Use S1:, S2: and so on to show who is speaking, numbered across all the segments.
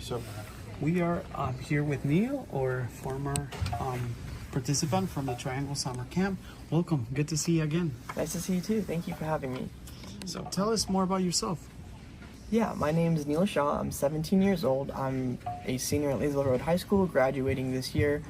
S1: So we are here with Neil, or former participant from the Triangle Summer Camp. Welcome. Good to see you again.
S2: Nice to see you too. Thank you for having me.
S1: So tell us more about yourself.
S2: Yeah, my name is Neil Shaw. I'm 17 years old. I'm a senior at Lazel Road High School, graduating this year.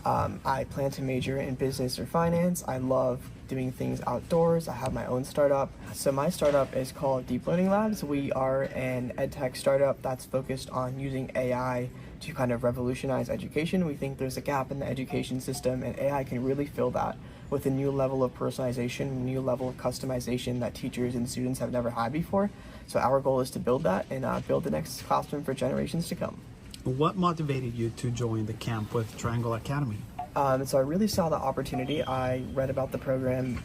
S2: I plan to major in business or finance. I love doing things outdoors. I have my own startup. So my startup is called Deep Learning Labs. We are an edtech startup that's focused on using AI to kind of revolutionize education. We think there's a gap in the education system, and AI can really fill that with a new level of personalization, a new level of customization that teachers and students have never had before. So our goal is to build that and build the next classroom for generations to come.
S1: What motivated you to join the camp with Triangle Academy?
S2: So I really saw the opportunity. I read about the program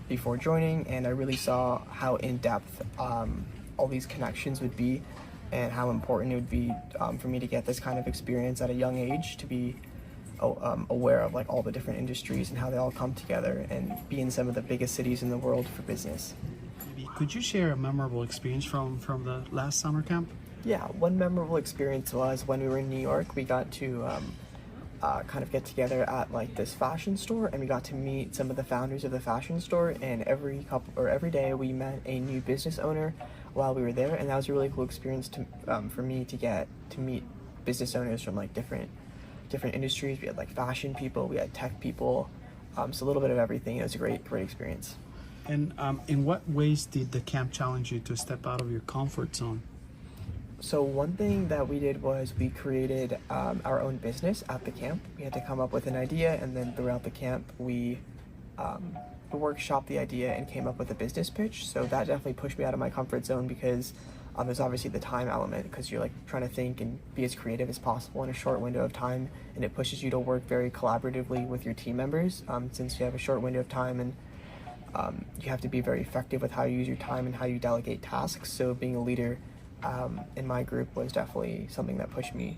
S2: before joining, and I really saw how in-depth all these connections would be, and how important it would be for me to get this kind of experience at a young age, to be aware of like all the different industries and how they all come together, and be in some of the biggest cities in the world for business.
S1: Maybe could you share a memorable experience from the last summer camp?
S2: Yeah, one memorable experience was when we were in New York. We got to kind of get together at like this fashion store, and we got to meet some of the founders of the fashion store. And every day we met a new business owner while we were there, and that was a really cool experience for me to get to meet business owners from like different industries. We had like fashion people, we had tech people, so a little bit of everything. It was a great experience.
S1: And in what ways did the camp challenge you to step out of your comfort zone?
S2: So one thing that we did was we created our own business at the camp. We had to come up with an idea, and then throughout the camp we workshopped the idea and came up with a business pitch. So that definitely pushed me out of my comfort zone, because there's obviously the time element, because you're like trying to think and be as creative as possible in a short window of time, and it pushes you to work very collaboratively with your team members, since you have a short window of time, and you have to be very effective with how you use your time and how you delegate tasks. So being a leader in my group was definitely something that pushed me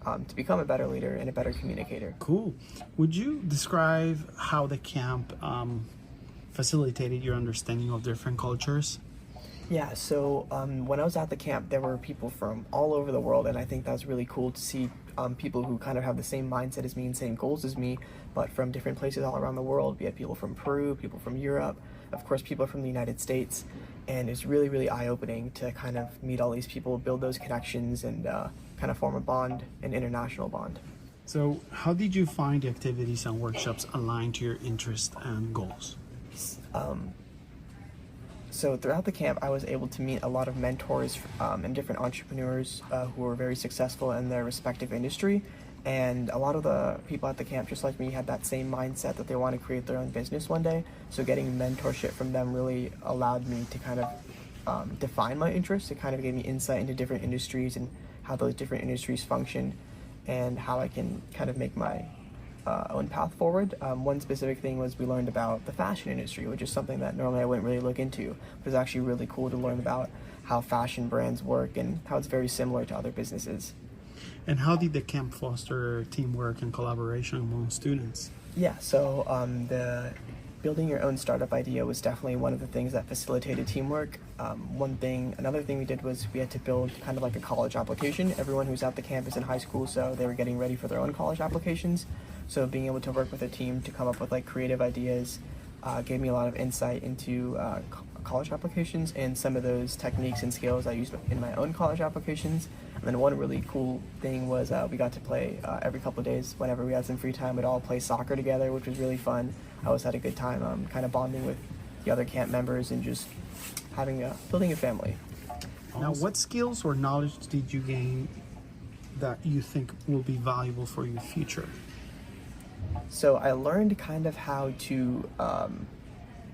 S2: to become a better leader and a better communicator.
S1: Cool. Would you describe how the camp facilitated your understanding of different cultures?
S2: Yeah, so when I was at the camp, there were people from all over the world, and I think that was really cool to see people who kind of have the same mindset as me and same goals as me, but from different places all around the world. We had people from Peru, people from Europe, of course people from the United States, and it's really eye-opening to kind of meet all these people, build those connections, and kind of form a bond, an international bond.
S1: So how did you find the activities and workshops aligned to your interests and goals?
S2: So throughout the camp, I was able to meet a lot of mentors and different entrepreneurs who were very successful in their respective industry. And a lot of the people at the camp, just like me, had that same mindset that they want to create their own business one day. So getting mentorship from them really allowed me to kind of define my interests. It kind of gave me insight into different industries and how those different industries function, and how I can kind of make my own path forward. One specific thing was we learned about the fashion industry, which is something that normally I wouldn't really look into. It was actually really cool to learn about how fashion brands work and how it's very similar to other businesses.
S1: And how did the camp foster teamwork and collaboration among students?
S2: Yeah, so the building your own startup idea was definitely one of the things that facilitated teamwork. Another thing we did was we had to build kind of like a college application. Everyone who's at the camp is in high school, so they were getting ready for their own college applications. So being able to work with a team to come up with like creative ideas gave me a lot of insight into college applications, and some of those techniques and skills I used in my own college applications. And then one really cool thing was we got to play every couple of days. Whenever we had some free time, we'd all play soccer together, which was really fun. I always had a good time kind of bonding with the other camp members and just building a family.
S1: Now, what skills or knowledge did you gain that you think will be valuable for your future?
S2: So I learned kind of how to,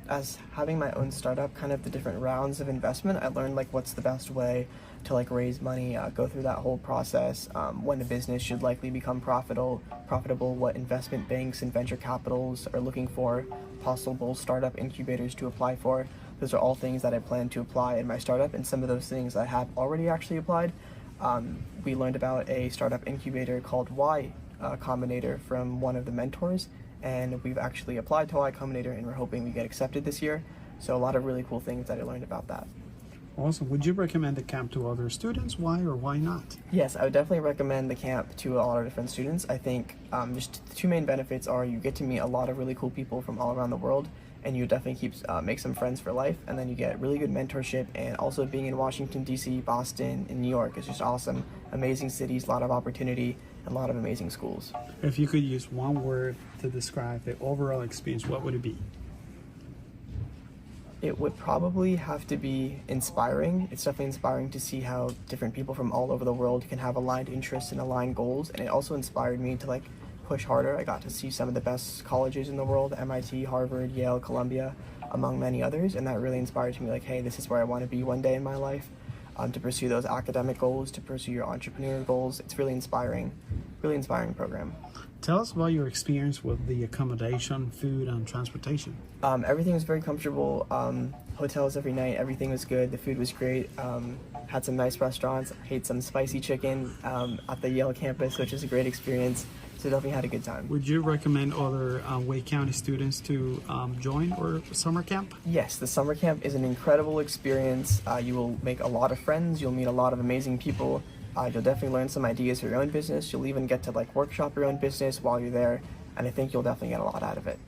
S2: as having my own startup, kind of the different rounds of investment. I learned like what's the best way to like raise money, go through that whole process, when a business should likely become profitable, what investment banks and venture capitals are looking for, possible startup incubators to apply for. Those are all things that I plan to apply in my startup, and some of those things I have already actually applied. We learned about a startup incubator called Y Combinator from one of the mentors, and we've actually applied to Y Combinator, and we're hoping we get accepted this year. So a lot of really cool things that I learned about that.
S1: Awesome. Would you recommend the camp to other students? Why or why not?
S2: Yes, I would definitely recommend the camp to a lot of different students. I think just the two main benefits are you get to meet a lot of really cool people from all around the world, and you definitely make some friends for life, and then you get really good mentorship. And also being in Washington, D.C., Boston, and New York is just awesome. Amazing cities, a lot of opportunity, and a lot of amazing schools.
S1: If you could use one word to describe the overall experience, what would it be?
S2: It would probably have to be inspiring. It's definitely inspiring to see how different people from all over the world can have aligned interests and aligned goals. And it also inspired me to push harder. I got to see some of the best colleges in the world, MIT, Harvard, Yale, Columbia, among many others. And that really inspired me hey, this is where I want to be one day in my life. To pursue those academic goals, to pursue your entrepreneurial goals. It's really inspiring program.
S1: Tell us about your experience with the accommodation, food, and transportation.
S2: Everything was very comfortable. Hotels every night, everything was good. The food was great. Had some nice restaurants. Ate some spicy chicken at the Yale campus, which is a great experience. So definitely had a good time.
S1: Would you recommend other Wake County students to join or summer camp?
S2: Yes, the summer camp is an incredible experience. You will make a lot of friends. You'll meet a lot of amazing people. You'll definitely learn some ideas for your own business. You'll even get to workshop your own business while you're there, and I think you'll definitely get a lot out of it.